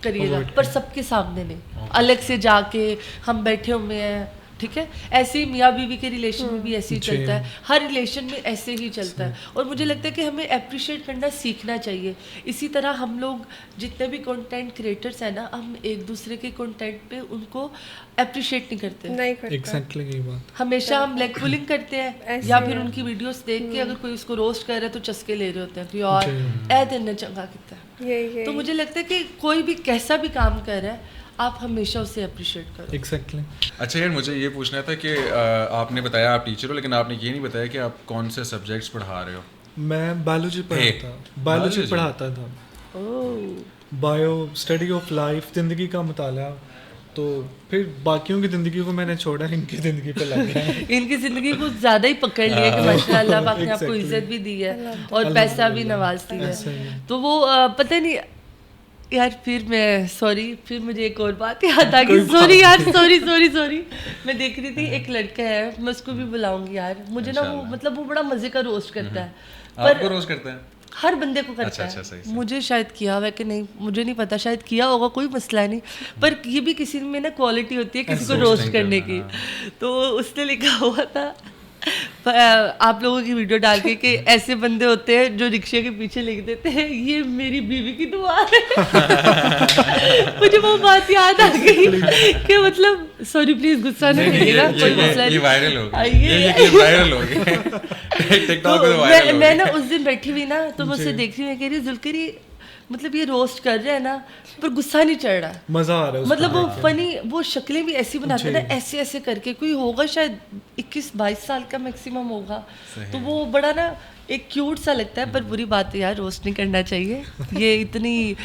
करिएगा, पर सबके सामने नहीं, अलग से जाके हम बैठे हुए हैं, ठीक है। ऐसे ही मियाँ बीवी के रिलेशन में भी ऐसे ही चलता है, हर रिलेशन में ऐसे ही चलता है। और मुझे लगता है कि हमें अप्रिशिएट करना सीखना चाहिए। इसी तरह हम लोग जितने भी कंटेंट क्रिएटर्स हैं ना, हम एक दूसरे के कंटेंट पे उनको अप्रिशिएट नहीं करते, नहीं करते। एग्जैक्टली यही बात। हमेशा हम ब्लैक पुलिंग करते हैं, या फिर उनकी वीडियोस देख के अगर कोई उसको रोस्ट कर रहा है तो चस्के ले रहे होते हैं कि यार ऐ दिन ने चंगा किया है। ये तो मुझे लगता है कि कोई भी कैसा भी काम कर रहा है, आप हमेशा उसे अप्रिशिएट करो। एग्जैक्टली। अच्छा यार, मुझे ये पूछना था कि आपने बताया आप टीचर हो, लेकिन आपने ये नहीं बताया कि आप कौन से सब्जेक्ट्स पढ़ा रहे हो। मैं बायोलॉजी बायोलॉजी पढ़ाता था। बायो स्टडी ऑफ लाइफ, ज़िंदगी का मुताला। तो फिर बाकियों की ज़िंदगी को मैंने छोड़ा, इनकी ज़िंदगी पे लग गया। इनकी ज़िंदगी को ज़्यादा ही पकड़ लिया कि माशाल्लाह पाक ने आपको इज्जत भी दी है और पैसा भी नवाज दिया है। तो वो पता नहीं यार, फिर मुझे एक और बात याद आ गई। सॉरी यार, सॉरी। मैं देख रही थी एक लड़का है, मैं उसको भी बुलाऊंगी यार। मुझे ना वो मतलब वो बड़ा मजे का रोस्ट करता है, आपको रोस्ट करता है? हर बंदे को करता है। सही। मुझे शायद किया हुआ है कि नहीं मुझे नहीं पता, शायद किया होगा, कोई मसला नहीं। पर ये भी किसी में ना क्वालिटी होती है किसी को रोस्ट करने की। तो उसने लिखा हुआ था आप लोगों की वीडियो डाल के कि ऐसे बंदे होते हैं जो रिक्शे के पीछे लिख देते हैं ये मेरी बीवी की दुआ है। मुझे वो बात याद आ गई कि मतलब सॉरी प्लीज गुस्सा नहीं करिएगा, कोई मसला नहीं। ये वायरल हो गया, ये वायरल हो गया टिकटॉक पे, वायरल हो गया। मैं ना उस दिन बैठी हुई ना, तो मैं उससे देख रही हूँ, मैं कह रही जुल्कर ये मतलब ये रोस्ट कर रहे हैं ना, पर गुस्सा नहीं चढ़ रहा, मजा आ रहा है, मतलब वो फनी, वो शक्लें भी ऐसी बनाते हैं ना, ऐसे ऐसे करके। कोई होगा शायद 21-22 साल का मैक्सिमम होगा, तो वो बड़ा ना एक क्यूट सा लगता है। पर बुरी बात है यार, रोस्ट नहीं करना चाहिए, ये इतनी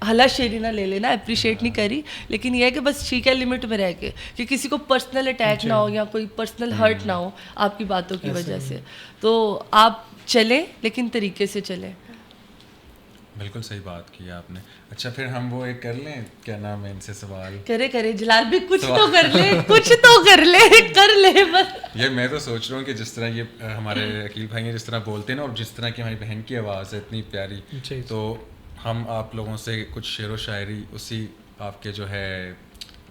हला शेरी ना ले लेना, अप्रिशिएट नहीं करी, लेकिन ये है कि बस ठीक है लिमिट में रह के, कि किसी को पर्सनल अटैक ना हो या कोई पर्सनल हर्ट ना हो आपकी बातों की वजह से। तो आप चलें लेकिन तरीके से चलें। बिल्कुल सही बात की आपने। अच्छा फिर हम वो एक कर लें, क्या नाम है, इनसे सवाल करे जलाल भी कुछ तो कर ले, कुछ तो कर ले बस। ये मैं तो सोच रहा हूँ कि जिस तरह ये हमारे अकील भाई हैं जिस तरह बोलते हैं ना, और जिस तरह की हमारी बहन की आवाज़ है इतनी प्यारी, तो हम आप लोगों से कुछ शेर व शायरी उसी आपके जो है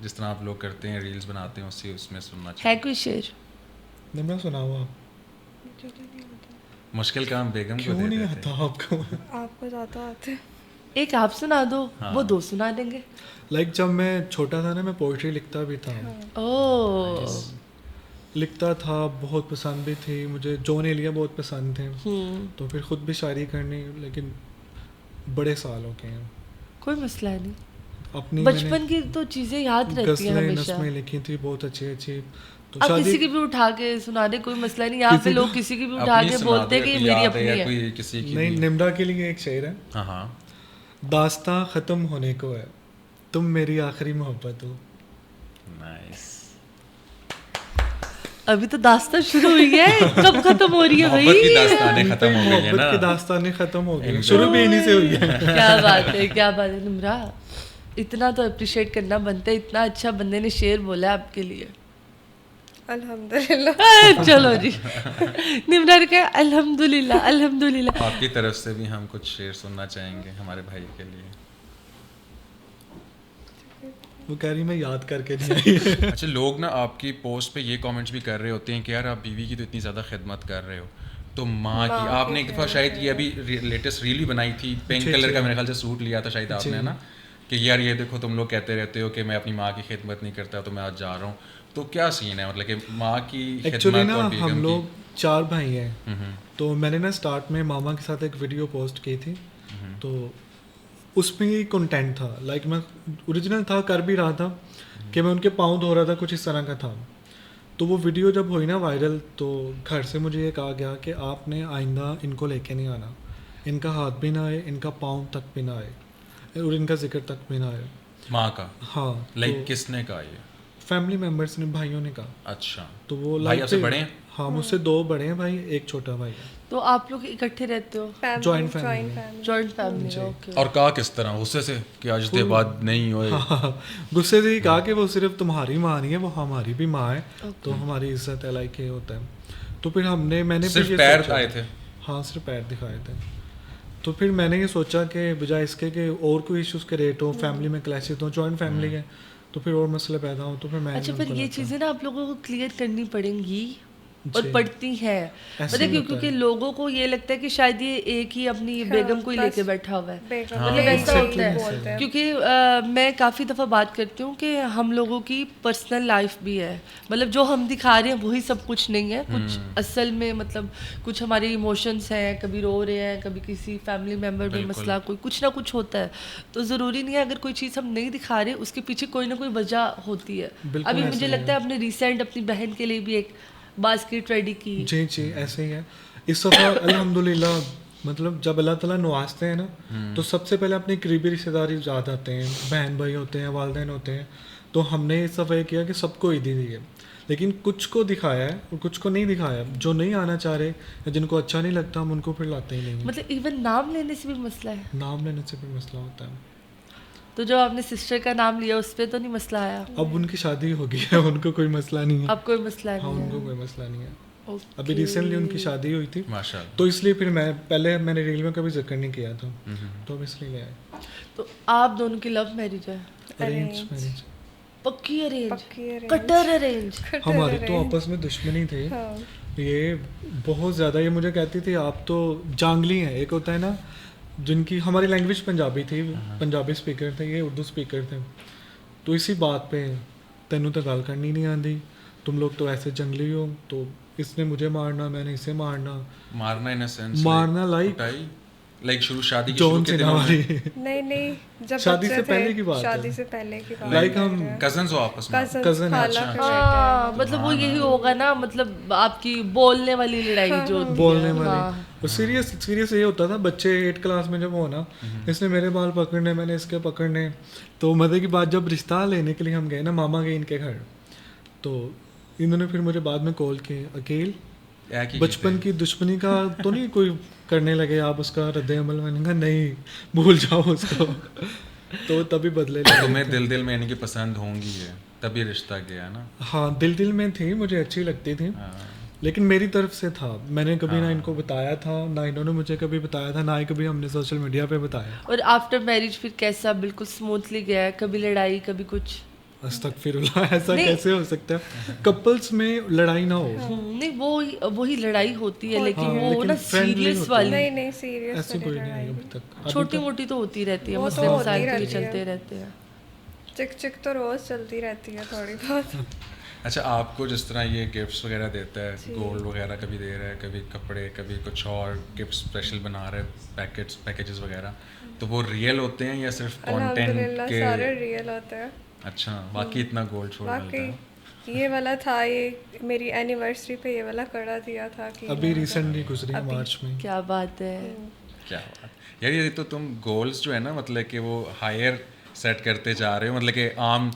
जिस तरह आप लोग करते हैं रील्स बनाते हैं उसी उसमें सुनना चाहिए। है कोई शेर? नहीं, मैं सुनाऊँ आप? मुश्किल काम बेगम को क्यों दे नहीं देते। आता आपको? आपको ज़्यादा आते हैं। एक आप सुना दो, वो 2 सुना देंगे। लाइक जब मैं छोटा था ना, मैं पोइट्री लिखता भी था। ओह, लिखता था, बहुत पसंद भी थी मुझे। जॉन एलिया बहुत पसंद थे, तो फिर खुद भी शायरी करनी, लेकिन बड़े साल हो गए हैं। कोई मसला नहीं, अपनी बचपन की तो चीजें याद रहती हैं हमेशा। नस्में लिखी थी बहुत अच्छी, तो आप शादी किसी की भी उठा के सुना दे, कोई मसला नहीं। यहाँ पे लोग किसी की भी उठा के बोलते हैं कि ये मेरी अपनी है। कोई किसी की नहीं, निम्रा के लिए एक शेर है। हाँ दास्तां ख़त्म होने को है, तुम मेरी आखिरी मोहब्बत हो। नाइस। अभी तो दास्तां शुरू हुई है, कब खत्म हो रही है मोहब्बत की भाई? दास्तानें खत्म हो गई है मोहब्बत ना। की दास्तानें ख़त्म हो गई, इनको- शुरू भी इन्हीं से हुई है। क्या बात है, क्या बात है निम्रा, इतना तो अप्रिशिएट करना बनता है, इतना अच्छा बंदे ने शेर बोला है आपके लिए। अल्हम्दुलिल्लाह। चलो जी, निम्रा ने कहा अल्हम्दुलिल्लाह अल्हम्दुलिल्लाह। आपकी तरफ से भी हम कुछ शेर सुनना चाहेंगे हमारे भाई के लिए। वो कह रही मैं याद करके नहीं आई। अच्छा, लोग ना आपकी पोस्ट पे ये कमेंट्स भी कर रहे होते हैं कि यार आप बीवी की तो इतनी ज़्यादा खिदमत कर रहे हो, तो माँ की माँ आपने की एक दफ़ा शायद ये अभी लेटेस्ट रील भी बनाई थी, पिंक जी, कलर जी। का मेरे ख्याल से सूट लिया था शायद आपने, जी। है ना, कि यार ये देखो तुम लोग कहते रहते हो कि मैं अपनी माँ की खिदमत नहीं करता तो मैं आज जा रहा हूँ, तो क्या सीन है मतलब कि माँ की एक्चुअली खिदमत ना और बेगम हम की? लोग 4 भाई हैं, हम्म, तो मैंने ना स्टार्ट में मामा के साथ एक वीडियो पोस्ट की थी, तो उसमें ही कंटेंट था, लाइक मैं ओरिजिनल था, कर भी रहा था कि मैं उनके पाँव धो रहा था, कुछ इस तरह का था। तो वो वीडियो जब हुई ना वायरल, तो घर से मुझे ये कहा गया कि आपने आइंदा इनको लेके नहीं आना, इनका हाथ भी ना आए, इनका पाँव तक भी ना आए और इनका जिक्र तक भी ना आए। माँ का हाँ, लाइक किसने कहा ये? फैमिली मेम्बर्स ने, भाइयों ने कहा। अच्छा, तो वो भाई लाइक आपसे बड़े हैं? हाँ, मुझसे 2 बड़े हैं भाई, एक छोटा भाई है। तो आप लोग इकट्ठे रहते हो? Joint family। जॉइंट फैमिली है, ओके। और कहा किस तरह, गुस्से से कि आज दे बाद नहीं होए? हाँ, गुस्से से ही कहा कि वो सिर्फ तुम्हारी माँ नहीं है, वो हमारी भी माँ है, तो हमारी इज्जत है, लाइक ये होता है। तो फिर मैंने सिर्फ फिर ये पैर सोचा- आए थे? हाँ, सिर्फ पैर दिखाए थे। तो फिर मैंने ये सोचा कि बजाय इसके कि और कोई इश्यूज क्रिएट हो, फैमिली में क्लैशेस हो, जॉइंट फैमिली है, तो फिर और मसले पैदा हो, तो फिर मैं अच्छा, फिर ये चीज़ें ना आप लोगों को क्लियर करनी पड़ेंगी और जी। पड़ती हैं, ऐसे मतलब ही क्यों? होता क्योंकि है। लोगों को ये लगता है कि शायद ये एक ही अपनी बेगम को ही बस लेके बैठा हुआ है, बेगम हाँ, मतलब ऐसा exactly होता है। बोलते हैं। क्योंकि मैं काफ़ी दफ़ा बात करती हूँ कि हम लोगों की पर्सनल लाइफ भी है, मतलब जो हम दिखा रहे हैं वही सब कुछ नहीं है, कुछ असल में मतलब कुछ हमारे इमोशंस हैं, कभी रो रहे हैं, कभी किसी फैमिली मेम्बर में बिल्कुल। मसला, कोई कुछ ना कुछ होता है, तो ज़रूरी नहीं है अगर कोई चीज़ हम नहीं दिखा रहे उसके पीछे कोई ना कोई वजह होती है। बिल्कुल अभी ऐसा मुझे ही लगता है। है अपने रिसेंट अपनी बहन के लिए भी एक बास्केट रेडी की। जी जी, ऐसे ही है। इस दफ़ा अल्हम्दुलिल्लाह, मतलब जब अल्लाह ताला नवाजते हैं ना, तो सबसे पहले अपने करीबी रिश्तेदार याद आते हैं, बहन भाई होते हैं, वालदैन होते हैं। तो हमने इस दफ़ा ये किया कि सबको ईदी दी है, लेकिन कुछ को दिखाया है और कुछ को नहीं दिखाया। जो नहीं आना चाह रहे या जिनको अच्छा नहीं लगता, हम उनको फिर लाते ही नहीं हैं। मतलब इवन नाम लेने से भी मसला है, नाम लेने से भी मसला होता है। तो जब आपने सिस्टर का नाम लिया उस पर तो नहीं मसला आया? अब उनकी शादी हो गई है, उनको कोई मसला नहीं है। अब कोई मसला हाँ, नहीं उनको है? कोई मसला नहीं है। ओके। अभी रिसेंटली उनकी शादी हुई थी, माशाल्लाह। तो इसलिए फिर मैंने रील में कभी जिक्र नहीं किया था, तो अब इसलिए ले आए। तो आप दोनों की लव मैरिज है? Arrange marriage. पक्की अरेंज? पक्की arrange। Cutter arrange? हमारी तो आपस में दुश्मनी थे, हाँ। ये बहुत ज़्यादा। ये मुझे कहती थी आप तो जांगली हैं। एक होता है ना जिनकी, हमारी लैंग्वेज पंजाबी थी, पंजाबी स्पीकर थे, ये उर्दू स्पीकर थे। तो इसी बात पे तेनू तो गल करनी नहीं आती, तुम लोग तो ऐसे जंगली हो, तो इसने मुझे मारना, मैंने इसे मारना। मारना इन सेंस मारना like- लाइक शुरू शादी के शुरू जॉन के सिन्हा दिनों वाली। में नहीं नहीं, जब शादी बच्चे से थे, पहले की बात है। शादी से पहले की बात Like कर हम रहे हैं। कजन्स हो आपस में? Cousins, cousin है, खाला अच्छा, के अच्छा। बेटे हाँ, हैं। मतलब वो यही होगा ना, मतलब आपकी बोलने वाली लड़ाई जो होती है। बोलने हाँ। वाली। और सीरियस ये होता था, बच्चे 8 क्लास में जब हो ना, इसने मेरे बाल पकड़ने, मैंने इसके पकड़ने। तो मज़े की बात, जब रिश्ता लेने के लिए हम गए ना, मामा गए इनके घर, तो इन्होंने फिर मुझे बाद में कॉल किए, अकेल एक ही बचपन की दुश्मनी का तो नहीं कोई करने लगे आप उसका रद्द अमल? मैंने कहा नहीं, भूल जाओ उसको। तो तभी बदले लगे। तुम्हें दिल दिल में यानी कि पसंद होंगी है, तभी रिश्ता गया ना? हाँ, दिल में थी, मुझे अच्छी लगती थी, हाँ। लेकिन मेरी तरफ से था। मैंने कभी ना इनको बताया था, ना इन्होंने मुझे कभी बताया था, ना ही कभी हमने सोशल मीडिया पे बताया। और आफ्टर मैरिज फिर कैसा, बिल्कुल स्मूथली गया है? कभी लड़ाई, कभी कुछ? अस्तगफिरुल्लाह, ऐसा नहीं। कैसे हो सकता है? कपल्स में लड़ाई ना हो, नहीं, वही लड़ाई होती है, लेकिन हाँ, वो लेकिन ना friendly सीरियस होती वाली, नहीं नहीं, सीरियस ऐसी कोई नहीं आई अभी तक। अभी छोटी तक मोटी तो होती रहती है, वो तो मुस्लिम होती साइड के रहती है। चलते रहते हैं। चिक चिक तो रोज चलती रहती है थोड़ी बहुत। अच्छा, आपको जिस तरह ये गिफ्ट्स वगैरह देता है, गोल्ड वगैरह कभी दे रहा है, कभी कपड़े, कभी कुछ और गिफ्ट स्पेशल बना रहा है, पैकेजेस वगैरह, तो वो रियल होते हैं या सिर्फ कंटेंट अल्हम्दुलिल्लाह के? सारे रियल होते हैं। अच्छा, बाकी इतना गोल्ड छोड़ मिलता है? बाकी ये वाला था, ये मेरी एनिवर्सरी पे ये वाला कड़ा दिया था कि अभी रिसेंटली गुजरी है अभी। मार्च में। क्या बात है। क्या बात यार, ये तो तुम गोल्स जो है ना मतलब कि वो हायर सेट करते जा रहे हो, मतलब कि आम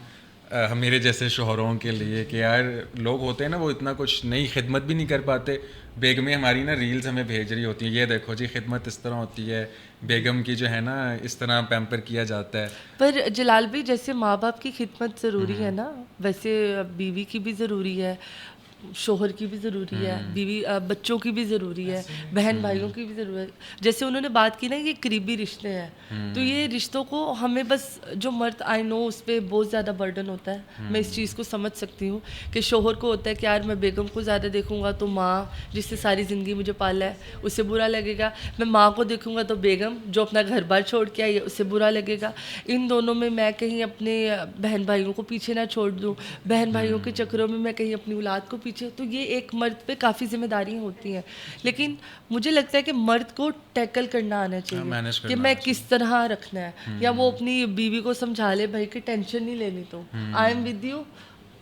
मेरे जैसे शोहरों के लिए कि यार लोग होते हैं ना वो इतना कुछ नई खिदमत भी नहीं कर पाते। बेगमें हमारी ना रील्स हमें भेज रही होती हैं, ये देखो जी खिदमत इस तरह होती है, बेगम की जो है ना इस तरह पैम्पर किया जाता है। पर जलाल भाई, जैसे माँ बाप की खिदमत ज़रूरी है ना, वैसे बीवी की भी ज़रूरी है, शोहर की भी ज़रूरी है, बच्चों की भी ज़रूरी है, बहन भाइयों की भी ज़रूरत है। जैसे उन्होंने बात की ना, ये करीबी रिश्ते हैं, तो ये रिश्तों को हमें बस, जो मर्द आई नो उस पर बहुत ज़्यादा बर्डन होता है, मैं इस चीज़ को समझ सकती हूँ कि शोहर को होता है कि यार मैं बेगम को ज़्यादा देखूंगा तो माँ जिससे सारी ज़िंदगी मुझे पाला है उससे बुरा लगेगा, मैं माँ को देखूंगा तो बेगम जो अपना घर बार छोड़ के आई है उससे बुरा लगेगा। इन दोनों में मैं कहीं अपने बहन भाइयों को पीछे ना छोड़ दूँ, बहन भाइयों के चक्करों में मैं कहीं अपनी औलाद को पीछे, तो ये एक मर्द पे काफ़ी जिम्मेदारियाँ होती हैं। लेकिन मुझे लगता है कि मर्द को टैकल करना आना मैनेज चाहिए कि करना मैं आना किस तरह रखना है, या वो अपनी बीवी को समझा ले भाई कि टेंशन नहीं लेनी, तो आई एम विद यू,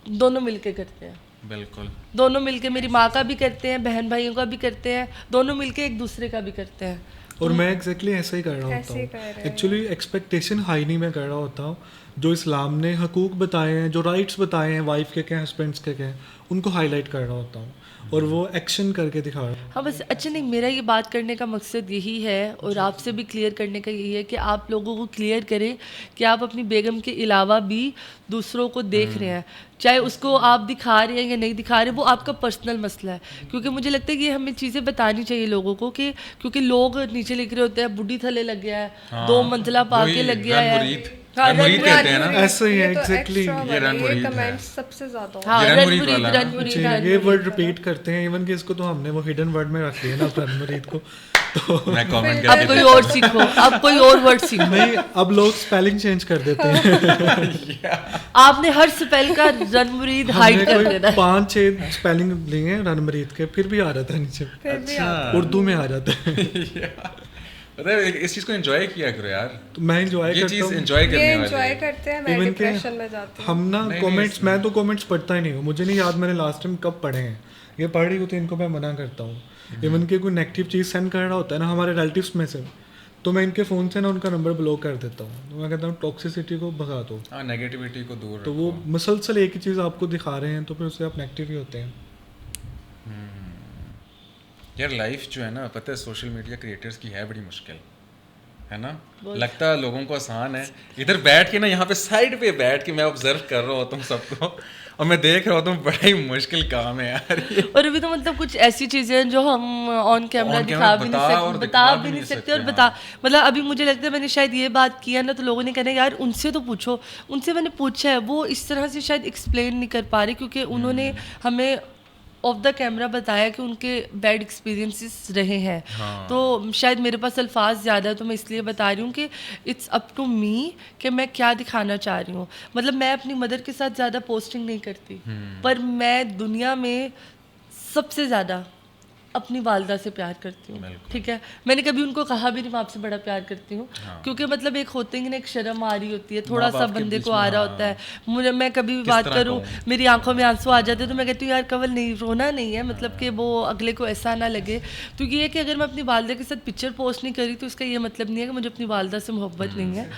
दोनों मिलके करते हैं, बिल्कुल दोनों मिलके मेरी माँ का भी करते हैं, बहन भाइयों का भी करते हैं, दोनों मिलके एक दूसरे का भी करते हैं। और मैं एग्जैक्टली ऐसा ही कर रहा होता ऐसे ही कर हूँ रहे हैं। एक्चुअली, एक्सपेक्टेशन हाई नहीं मैं कर रहा होता हूँ। जो इस्लाम ने हकूक़ बताए हैं, जो राइट्स बताए हैं वाइफ के क्या, हस्बैंड्स के क्या, उनको हाईलाइट कर रहा होता हूँ और वो एक्शन करके दिखा रहा हूँ। हाँ बस, अच्छा नहीं, मेरा ये बात करने का मकसद यही है और आपसे भी क्लियर करने का यही है कि आप लोगों को क्लियर करें कि आप अपनी बेगम के अलावा भी दूसरों को देख रहे हैं, चाहे उसको आप दिखा रहे हैं या नहीं दिखा रहे, वो आपका पर्सनल मसला है। क्योंकि मुझे लगता है कि ये हमें चीज़ें बतानी चाहिए लोगों को कि क्योंकि लोग नीचे लिख रहे होते हैं बुढ़ी थले लग गया है, हाँ, 2 मंजिला पाके वही लग गया है, रनमुरीद हाँ, रनमुरीद रनमुरीद कहते हैं ना, ऐसे ही है ये तो exactly, extra ये वाला, रनमुरीद है। कमेंट्स सबसे ज्यादा हाँ, ये रनमुरीद रनमुरीद वाला ना? रनमुरीद जी, ये रनमुरीद वर्ड वाला। रिपीट करते हैं, इवन कि इसको तो हमने वो हिडन वर्ड में रख लिया ना रणमरीत को, तो मैं कमेंट अब करके कोई देखता और सीखो, अब कोई और वर्ड सीखो। नहीं, अब लोग स्पेलिंग चेंज कर देते हैं। आपने हर स्पेल का रनमुरीद हमने हाइड कर कोई देना है। 5-6 स्पेलिंग लिए हैं रणमरीत के, फिर भी आ जाता है नीचे, फिर भी अच्छा। उर्दू में आ जाता है। पता है इस चीज़ को एंजॉय किया करो यार, तो मैं इंजॉय ये करता चीज़ हूँ एंजॉय ये करने वाली एंजॉय है। करते हैं, मैं इवन के डिप्रेशन में जाती हूँ। हम ना नहीं, कमेंट्स, नहीं, मैं तो कमेंट्स पढ़ता ही नहीं हूँ, मुझे नहीं याद मैंने लास्ट टाइम कब पढ़े हैं। ये पढ़ रही होती है इनको मैं मना करता हूँ। इवन के कोई नेगेटिव चीज़ सेंड कर रहा होता है ना हमारे रिलेटिव्स में से, तो मैं इनके फ़ोन से ना उनका नंबर ब्लॉक कर देता हूँ। तो मैं कहता हूँ टॉक्सिसिटी को भगा दो। हाँ, नेगेटिविटी को दूर तो रखो। वो मुसलसल एक ही चीज़ आपको दिखा रहे हैं, तो फिर उससे आप नेगेटिव ही होते हैं। यार लाइफ जो है ना, पता है सोशल मीडिया क्रिएटर्स की है बड़ी मुश्किल, है ना? लगता है लोगों को आसान है, इधर बैठ के ना यहाँ पे साइड पे बैठ के मैं ऑब्जर्व कर रहा होता हूँ सबको और मैं देख रहा होता हूँ बड़ा ही मुश्किल काम है यार ये। और अभी तो मतलब कुछ ऐसी चीजें हैं जो हम ऑन कैमरा On दिखा camera भी बता नहीं और सकते, दिखा बता भी भी नहीं नहीं सकते सकते, और हाँ। बता, मतलब अभी मुझे लगता है मैंने शायद ये बात किया ना तो लोगों ने कहना यार उनसे तो पूछो, उनसे मैंने पूछा है, वो इस तरह से शायद एक्सप्लेन नहीं कर पा रहे क्योंकि उन्होंने हमें ऑफ द कैमरा बताया कि उनके बैड एक्सपीरियंसेस रहे हैं। हाँ। तो शायद मेरे पास अल्फाज ज़्यादा है तो मैं इसलिए बता रही हूँ कि इट्स अप टू मी कि मैं क्या दिखाना चाह रही हूँ। मतलब मैं अपनी मदर के साथ ज़्यादा पोस्टिंग नहीं करती, पर मैं दुनिया में सबसे ज़्यादा अपनी वालदा से प्यार करती हूँ। बिल्कुल। ठीक है, मैंने कभी उनको कहा भी नहीं मैं आपसे बड़ा प्यार करती हूँ, क्योंकि मतलब एक होते ही ना, एक शर्म आ रही होती है, थोड़ा सा बाप के बंदे बीच को में, आ रहा हाँ। होता है। मुझे, मैं कभी भी किस बात तरह करूँ कहूँ? मेरी आंखों में आंसू आ जाते हैं तो मैं कहती हूँ यार कवल नहीं, रोना नहीं है, मतलब कि वो अगले को ऐसा ना लगे। तो ये है कि अगर मैं अपनी वालदा के साथ पिक्चर पोस्ट नहीं करी तो इसका ये मतलब नहीं है कि मुझे अपनी वालदा से मोहब्बत नहीं है।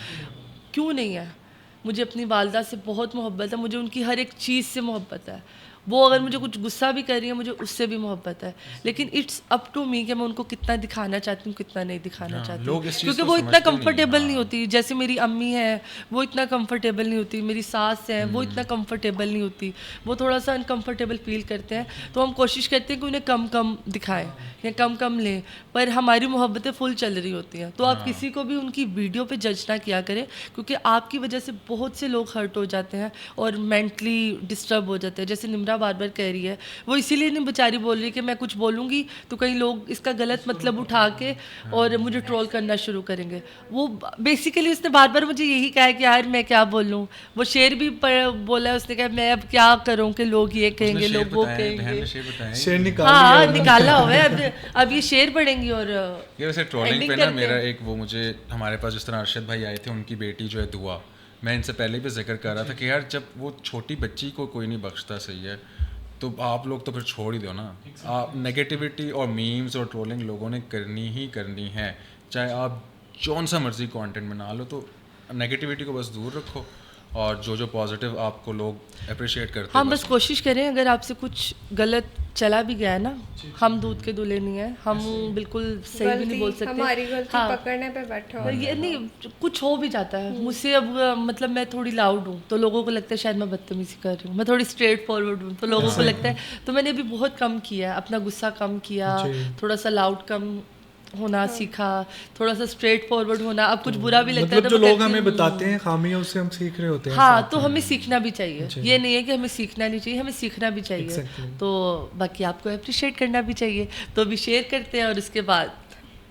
क्यों नहीं है, मुझे अपनी वालदा से बहुत मोहब्बत है, मुझे उनकी हर एक चीज़ से मोहब्बत है। वो अगर मुझे कुछ गुस्सा भी कर रही है मुझे उससे भी मोहब्बत है, लेकिन इट्स अप टू मी कि मैं उनको कितना दिखाना चाहती हूँ कितना नहीं दिखाना हाँ, चाहती लोग हूँ, इस चीज़ क्योंकि को वो इतना समझते नहीं, कंफर्टेबल नहीं हाँ। होती। जैसे मेरी अम्मी है वो इतना कंफर्टेबल नहीं होती, मेरी सास है वो इतना कंफर्टेबल नहीं होती, वो थोड़ा सा अनकंफर्टेबल फील करते हैं। तो हम कोशिश करते हैं कि उन्हें कम कम दिखाएं या कम कम लें, पर हमारी मोहब्बतें फुल चल रही होती हैं। तो आप किसी को भी उनकी वीडियो पे जज ना किया करें, क्योंकि आपकी वजह से बहुत से लोग हर्ट हो जाते हैं और मेंटली डिस्टर्ब हो जाते हैं। जैसे निम्रा बार बार कह रही है, वो इसीलिए नहीं बेचारी बोल रही कि मैं कुछ बोलूँगी तो कई लोग इसका गलत मतलब उठा के और मुझे ट्रोल करना शुरू करेंगे। वो बेसिकली उसने बार बार मुझे यही कहा है कि यार मैं क्या बोलूँ। वो शेर भी बोला, उसने कहा मैं अब क्या करूँ कि लोग ये कहेंगे, उसने लोग वो शेर बताए, बहन कहेंगे। ने शेर बताए। शेर निकाल हाँ लिया निकाला हुआ है, अब ये शेर पढ़ेंगी और ये वैसे ट्रोलिंग ending पे ना करते मेरा हैं। एक वो, मुझे हमारे पास जिस तरह अरशद भाई आए थे, उनकी बेटी जो है दुआ, मैं इनसे पहले भी जिक्र कर रहा था कि यार जब वो छोटी बच्ची को कोई नहीं बख्शता, सही है, तो आप लोग तो फिर छोड़ ही दो ना। आप नेगेटिविटी और मीम्स और ट्रोलिंग लोगों ने करनी ही करनी है, चाहे आप जौन सा मर्जी कंटेंट बना लो, तो नेगेटिविटी को बस दूर रखो और जो पॉजिटिव आपको लोग अप्रिशिएट करते हम हैं बस कोशिश करें, अगर आपसे कुछ गलत चला भी गया है ना, हम दूध के दूल्हे नहीं है, हम बिल्कुल सही भी नहीं बोल गलती सकते। हमारी गलती हाँ, पकड़ने पे बैठे हो। ये नहीं, कुछ हो भी जाता है मुझसे। अब मतलब मैं थोड़ी लाउड हूँ तो लोगों को लगता है शायद मैं बदतमीजी कर रही हूँ, मैं थोड़ी स्ट्रेट फॉरवर्ड हूँ तो लोगों को लगता है, तो मैंने अभी बहुत कम किया है, अपना गुस्सा कम किया, जी। थोड़ा सा लाउड कम होना सीखा, थोड़ा सा स्ट्रेट फॉरवर्ड होना। अब कुछ बुरा भी लगता है मतलब तो जो मैं लोग कहती हमें हूँ, बताते हैं खामियां, उससे हम सीख रहे होते हैं। हाँ, साथ तो में। हमें सीखना भी चाहिए। जी। ये नहीं है कि हमें सीखना नहीं चाहिए, हमें सीखना भी चाहिए। Exactly. तो बाकी आपको अप्रिशिएट करना भी चाहिए। तो अभी शेयर करते हैं और उसके बाद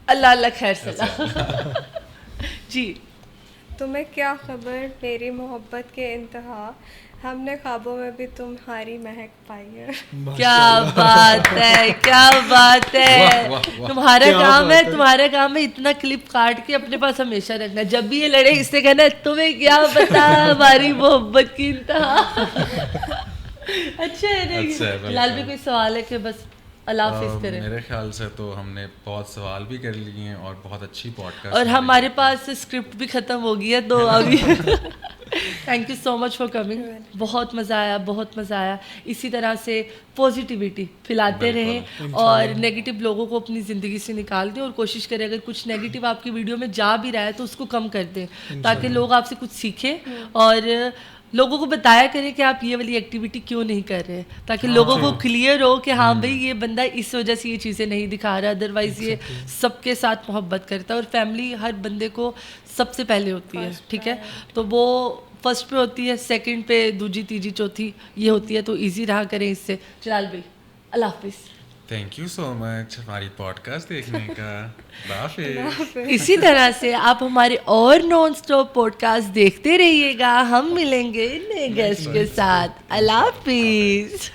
अल्लाह अल्लाह खैर सलाह। जी, तुम्हें क्या खबर मेरी मोहब्बत के इंतहा, हमने ख्वाबों में भी तुम्हारी महक पाई है। क्या बात है, क्या बात है। वाह, वाह, वाह। तुम्हारा क्या काम बात है, है। तुम्हारा काम है इतना क्लिप काट के अपने पास हमेशा रखना। जब भी ये लड़े इससे कहना तुम्हें क्या पता हमारी मोहब्बत की इंतहा। अच्छा है ना अच्छा है, ये? बिल्कुल। फिलहाल भी कोई सवाल है कि बस अल्लाह हाफिज करें? मेरे ख्याल से तो हमने बहुत सवाल भी कर लिए हैं और बहुत अच्छी पॉडकास्ट, और हमारे पास स्क्रिप्ट भी खत्म हो गई है, तो अभी thank you so much for coming. बहुत मज़ा आया, बहुत मज़ा आया। इसी तरह से पॉजिटिविटी फैलाते रहें और नेगेटिव लोगों को अपनी ज़िंदगी से निकाल दें, और कोशिश करें अगर कुछ नेगेटिव आपकी वीडियो में जा भी रहा है तो उसको कम कर दें, ताकि लोग आपसे कुछ सीखें और लोगों को बताया करें कि आप ये वाली एक्टिविटी क्यों नहीं कर रहे, ताकि लोगों को क्लियर हो कि हाँ भाई ये बंदा इस वजह से ये चीज़ें नहीं दिखा रहा, अदरवाइज ये सबके साथ मोहब्बत करता है। और फैमिली हर बंदे को सबसे पहले होती है, ठीक है? तो वो फर्स्ट पे होती है, सेकंड पे दूजी तीजी चौथी ये होती है, तो इजी रहा करें इससे। जलाल भाई अल्लाह हाफिज़। थैंक यू सो मच हमारी पॉडकास्ट देखने का। बाफिज। इसी तरह से आप हमारे और नॉन स्टॉप पॉडकास्ट देखते रहिएगा। हम मिलेंगे नए गेस्ट के साथ। अल्लाह हाफिज़।